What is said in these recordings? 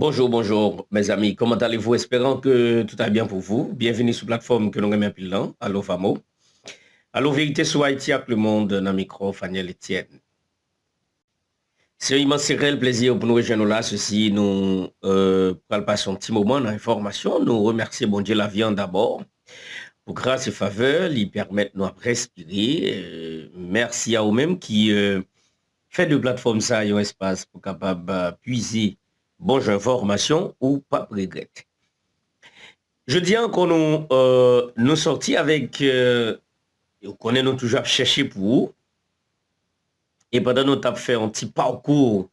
Bonjour, bonjour mes amis, comment allez-vous? Espérant que tout va bien pour vous. Bienvenue sur la plateforme que nous remet plus lent. Allô Famo. Allô Vérité sur Haïti avec le monde, dans le micro, Faniel Etienne. C'est un immense réel plaisir pour nous rejoindre là. Ceci, nous parlons passer un petit moment dans l'information. Nous remercions bon Dieu la viande d'abord. Pour grâce et faveur, ils permettent nous de respirer. Merci à eux-mêmes qui fait de plateforme ça un espace pour capable puiser bonne information ou pas regrette. Je dis encore nous sortis avec, on connaît nous toujours chercher pour vous. Et pendant nous avons fait un petit parcours,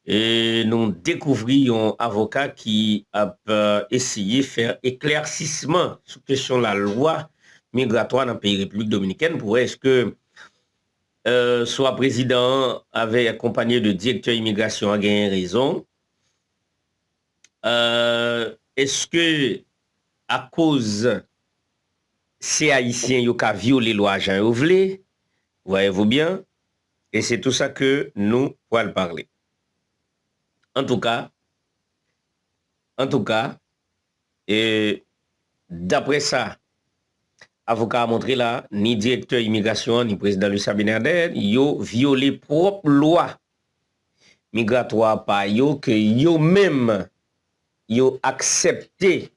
et nous découvrions un avocat qui a essayé de faire éclaircissement sur la question de la loi migratoire dans le pays République dominicaine pour est-ce que soit président avait accompagné de directeur immigration a gagné raison. Est-ce que à cause ces haïtiens qui ont violé la loi Jean Ouvelé, voyez-vous bien, et c'est tout ça que nous pourrons parler. En tout cas, et d'après ça, avocat a montré là, ni directeur immigration, ni président Lucien Abinader, ils ont violé propre loi migratoire par yo que yo même yo accepté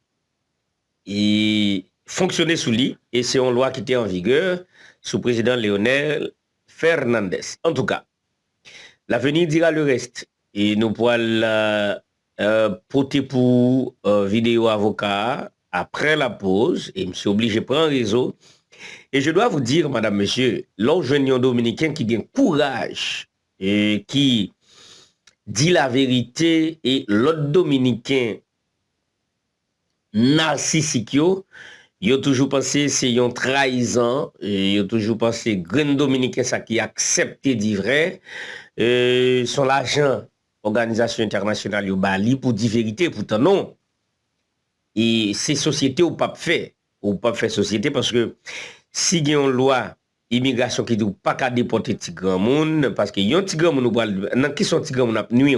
et fonctionner sous lui, et c'est une loi qui était en vigueur sous président Léonel Fernandez. En tout cas, l'avenir dira le reste. Et nous pourrons porter pour vidéo avocat après la pause, et je suis obligé de prendre un réseau. Et je dois vous dire, madame, monsieur, l'autre jeune dominicain qui a courage et qui dit la vérité, et l'autre dominicain narcissique, ils ont toujours pensé c'est une trahison, ils ont toujours pensé grand dominicain ça qui accepté dit vrai, son l'argent organisation internationale yo bali pour dire vérité, pourtant non. Et ces sociétés ou pas fait société parce que si il y a une loi immigration qui dit pas qu'à déporter petit grand monde parce que yon petit grand monde dans qui sont petit grand monde nuit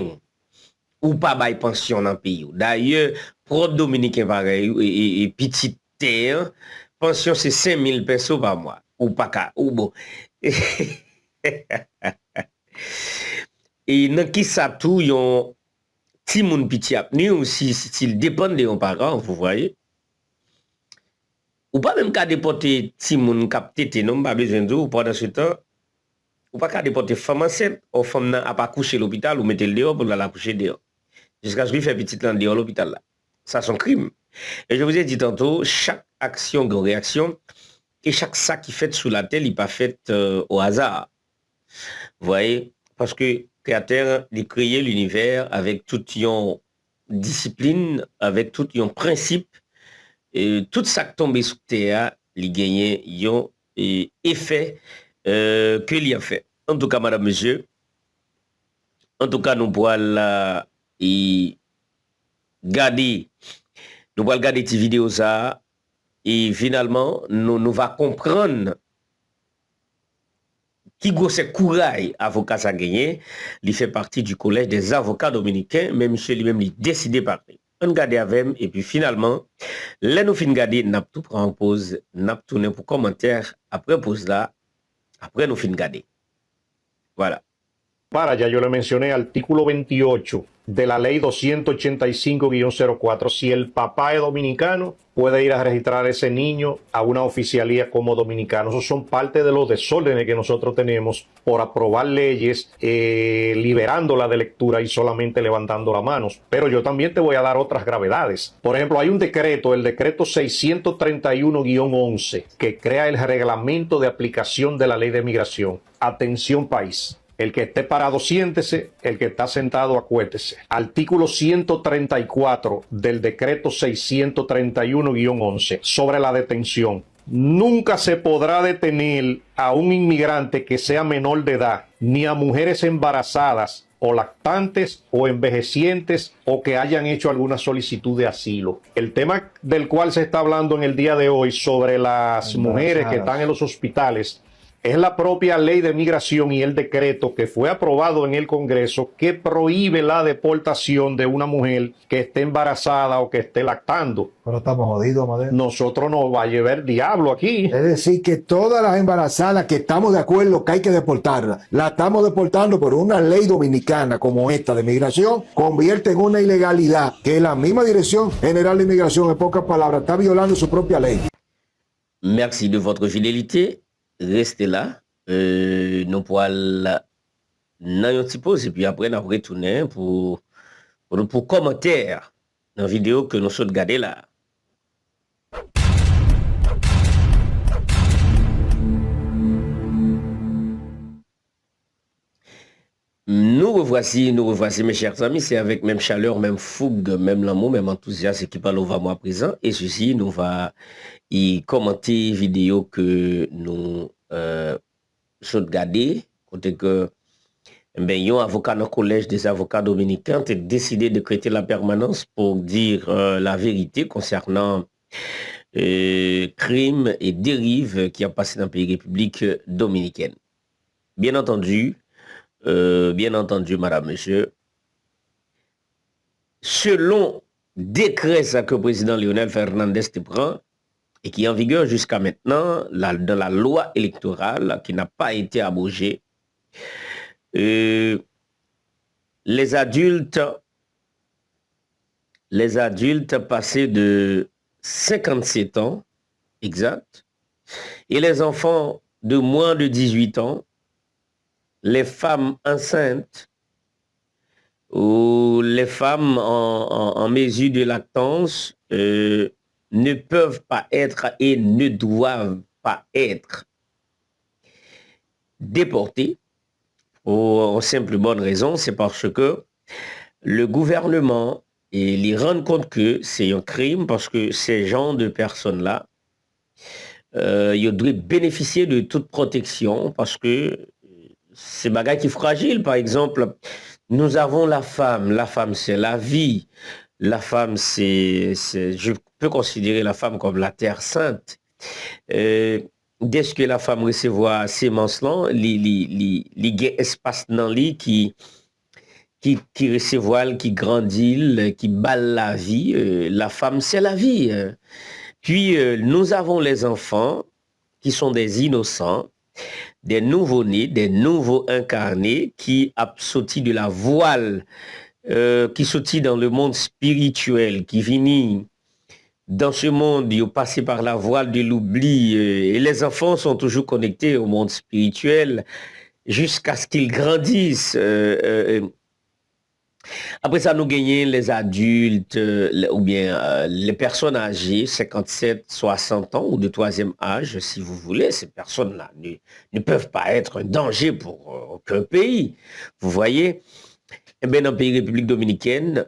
ou pas bail pension dans pays. D'ailleurs, pro dominicain pareil et petite terre, pension c'est 5 000 pesos par mois ou pas qu'à ou bon. Et dans qui ça tout yon ti moun piti ap ni ou si s'il dépend de yon parent, vous voyez. Ou pas même qu'à déporter ti moun kap tété non pas besoin de ou pendant ce temps ou pas qu'à déporter femme enceinte ou femme n'a pas couché l'hôpital ou mettre le dehors pour la coucher dehors jusqu'à ce qu'il fait petite là dehors l'hôpital là. Ça c'est un crime. Et je vous ai dit tantôt, chaque action a une réaction et chaque sac qui fait sous la terre, il n'est pas fait au hasard. Vous voyez, parce que créateur, il créé l'univers avec toute une discipline, avec tout un principe, et tout ça qui tombe sous terre, il gagne un effet que il a fait. En tout cas, madame, monsieur, en tout cas, nous pourrons garder ces vidéos ça et finalement nous va comprendre qui gosse courage avocat ça gagné, il fait partie du collège des avocats dominicains, mais monsieur lui-même il décidé par lui. On regarde avec et puis finalement là nous fin regarder n'a tout prend en pause, n'a tourner pour commentaire après pause là, après nous fin regarder. Voilà. Ya yo le mencioné, artículo 28 de la ley 285-04. Si el papá es dominicano, puede ir a registrar a ese niño a una oficialía como dominicano. Esos son parte de los desórdenes que nosotros tenemos por aprobar leyes, liberándola de lectura y solamente levantando las manos. Pero yo también te voy a dar otras gravedades. Por ejemplo, hay un decreto, el decreto 631-11, que crea el reglamento de aplicación de la ley de migración. Atención país. El que esté parado, siéntese. El que está sentado, acuéstese. Artículo 134 del decreto 631-11 sobre la detención. Nunca se podrá detener a un inmigrante que sea menor de edad, ni a mujeres embarazadas o lactantes o envejecientes o que hayan hecho alguna solicitud de asilo. El tema del cual se está hablando en el día de hoy sobre las mujeres que están en los hospitales Es la propia ley de migración y el decreto que fue aprobado en el Congreso que prohíbe la deportación de una mujer que esté embarazada o que esté lactando. Pero estamos jodidos, Amadeo. Nosotros nos va a llevar el diablo aquí. Es decir, que todas las embarazadas que estamos de acuerdo que hay que deportarlas, la estamos deportando por una ley dominicana como esta de migración, convierte en una ilegalidad que la misma Dirección General de Migración, en pocas palabras, está violando su propia lei. Merci de votre fidélité. Restez là. Nous pourrons aller dans un petit pause et puis après nous retourner pour commentaire dans la vidéo que nous sommes regardés là. Nous revoici mes chers amis, c'est avec même chaleur, même fougue, même l'amour, même enthousiasme qui parle au va moi présent. Et ceci, nous va y commenter vidéo que nous sommes regardés, côté que ben, un avocat dans le collège des avocats dominicains a décidé de créer la permanence pour dire la vérité concernant crimes et dérives qui a passé dans le pays République dominicaine. Bien entendu, madame, monsieur, selon décret que le président Leonel Fernandez te prend et qui est en vigueur jusqu'à maintenant dans la loi électorale qui n'a pas été abrogée, les adultes passés de 57 ans, exact, et les enfants de moins de 18 ans, les femmes enceintes ou les femmes en mesure de lactance ne peuvent pas être et ne doivent pas être déportées pour une simple bonne raison, c'est parce que le gouvernement il rend compte que c'est un crime parce que ces gens de personnes-là, ils doivent bénéficier de toute protection parce que c'est bagage qui est fragile. Par exemple, nous avons la femme c'est la vie, la femme je peux considérer la femme comme la terre sainte. Dès que la femme recevoir sémence-là, il y a espace dans lui qui recevoir, qui grandit, qui balle la vie. La femme c'est la vie. Puis nous avons les enfants qui sont des innocents, des nouveaux-nés, des nouveaux incarnés qui a sorti de la voile, qui sorti dans le monde spirituel, qui finit dans ce monde, ils ont passé par la voile de l'oubli. Et les enfants sont toujours connectés au monde spirituel jusqu'à ce qu'ils grandissent. Après ça, nous gagnons les adultes ou bien les personnes âgées, 57, 60 ans ou de troisième âge, si vous voulez. Ces personnes-là ne peuvent pas être un danger pour aucun pays. Vous voyez, eh bien, dans le pays République dominicaine,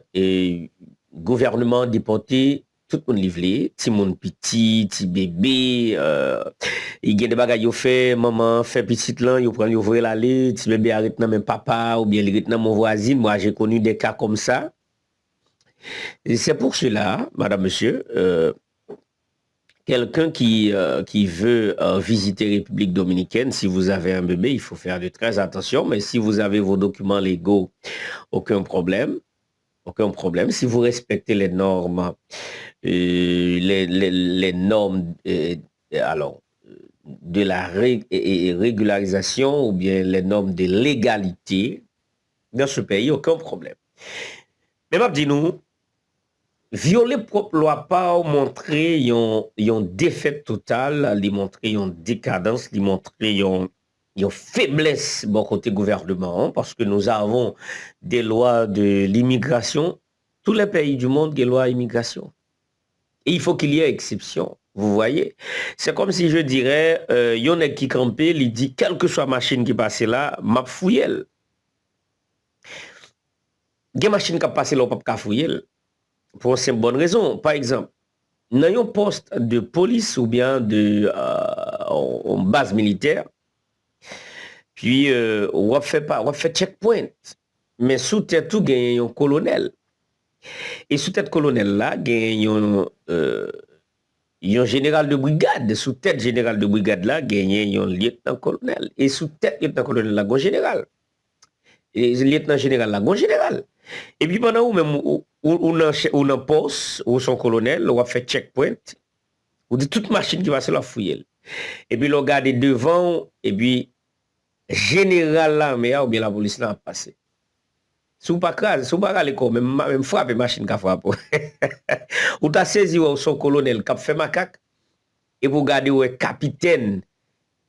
gouvernement déporté, tout le monde livré, petit monde petit, petit bébé, il y a des bagages qui fait, maman fait petit là, il prend, il ouvre l'aller, petit bébé arrête dans même papa, ou bien il arrête dans mon voisin. Moi, j'ai connu des cas comme ça. Et c'est pour cela, madame, monsieur, quelqu'un qui veut visiter République dominicaine, si vous avez un bébé, il faut faire de très attention, mais si vous avez vos documents légaux, aucun problème. Aucun problème. Si vous respectez les normes, les normes alors, de la régularisation ou bien les normes de légalité dans ce pays, aucun problème. Mais je dis nous, violer propre loi pas montrer une défaite totale, lui montrer une décadence, lui montrer une faiblesse bon côté gouvernement, parce que nous avons des lois de l'immigration. Tous les pays du monde ont des lois d'immigration. Et il faut qu'il y ait exception. Vous voyez? C'est comme si je dirais, il y en a qui campait, il dit, quelle que soit la machine qui passe là, m'a fouillé. Il y a une machine qui passe là, on ne peut pas fouiller. Pour une simple bonne raison. Par exemple, dans un poste de police ou bien en base militaire, puis on fait checkpoint. Mais sous tête tout gagne un colonel. Et sous tête colonel là gagne un général de brigade, sous tête général de brigade là, gagné un lieutenant-colonel. Et sous tête lieutenant-colonel là, un général. Et lieutenant général là, un général. Et puis pendant où même, ou un poste, ou son colonel, ou a fait checkpoint, ou dit toute machine qui va se la fouiller. Et puis, le regarde devant, et puis, général là, mais ou bien la police là a passé. Sous pas crase, sous pas râler même frappe machine qui frappe. Ou t'as saisi ou son colonel qui a fait macaque, et vous regardez où est capitaine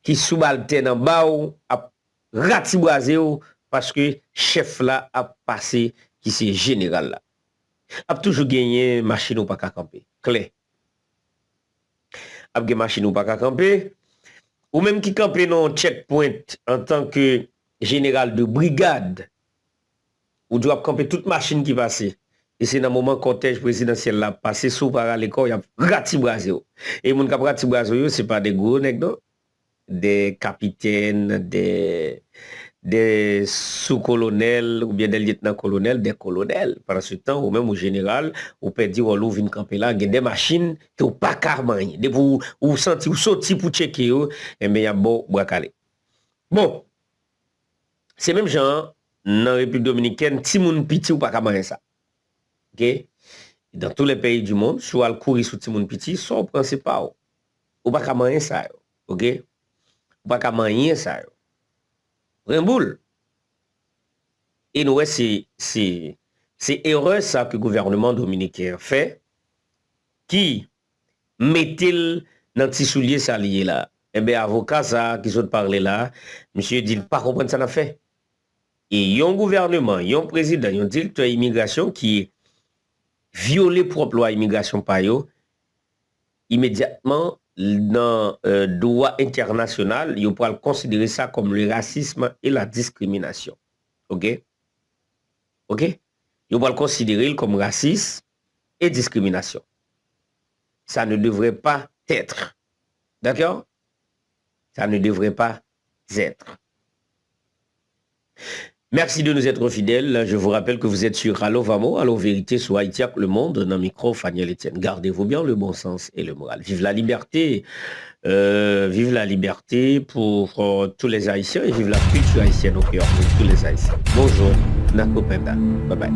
qui subalterne en bas ou a ratiboisé ou parce que chef là a passé qui c'est général là. A toujours gagné machine ou pas qu'à camper. Clair. A gagné machine ou pas qu'à camper. Ou même qui campe dans checkpoint en tant que général de brigade. Ou doit camper toute machine qui passe. Et c'est dans le moment cortège présidentiel là passé sous par l'école, il y a ratiboisé. Et mon cap ratiboisé, c'est pas des gros nègres, non? Des capitaines, des sous-colonels ou bien des lieutenants-colonels, des colonels. Pendant ce temps, ou même au général, ou peut dire, ou vient camper là, il y a des machines qui n'ont pas carrément. Ou senti, ou sorti pour checker, et bien il y a beau bois-calé. Bon, c'est même genre, dans la République dominicaine, si moun piti ou pas carrément ça. OK? Dans tous les pays du monde, soit le courir sous ti moun piti, son principal. Ou pas carrément ça. OK? Ou pas carrément ça. Rimboul. Et nous, c'est erreur ça que le gouvernement dominicain fait, qui met-il dans petit soulier ça lié là. Eh bien, avocat ça, qui sont parlé là, monsieur dit pas comprendre ça n'a fait. Et il y a un gouvernement, il y a un président, il y a un directeur d'immigration qui violé propre loi immigration par eux, immédiatement dans droit international, il peut considérer ça comme le racisme et la discrimination. OK? OK? Il peut le considérer comme racisme et discrimination. Ça ne devrait pas être. D'accord? Ça ne devrait pas être. Merci de nous être fidèles. Je vous rappelle que vous êtes sur Allo Vamo, Allo Vérité sur Haïti le monde, dans le micro Faniel Etienne. Gardez-vous bien le bon sens et le moral. Vive la liberté pour tous les Haïtiens et vive la culture haïtienne au cœur de tous les Haïtiens. Bonjour, Nako Penda. Bye bye.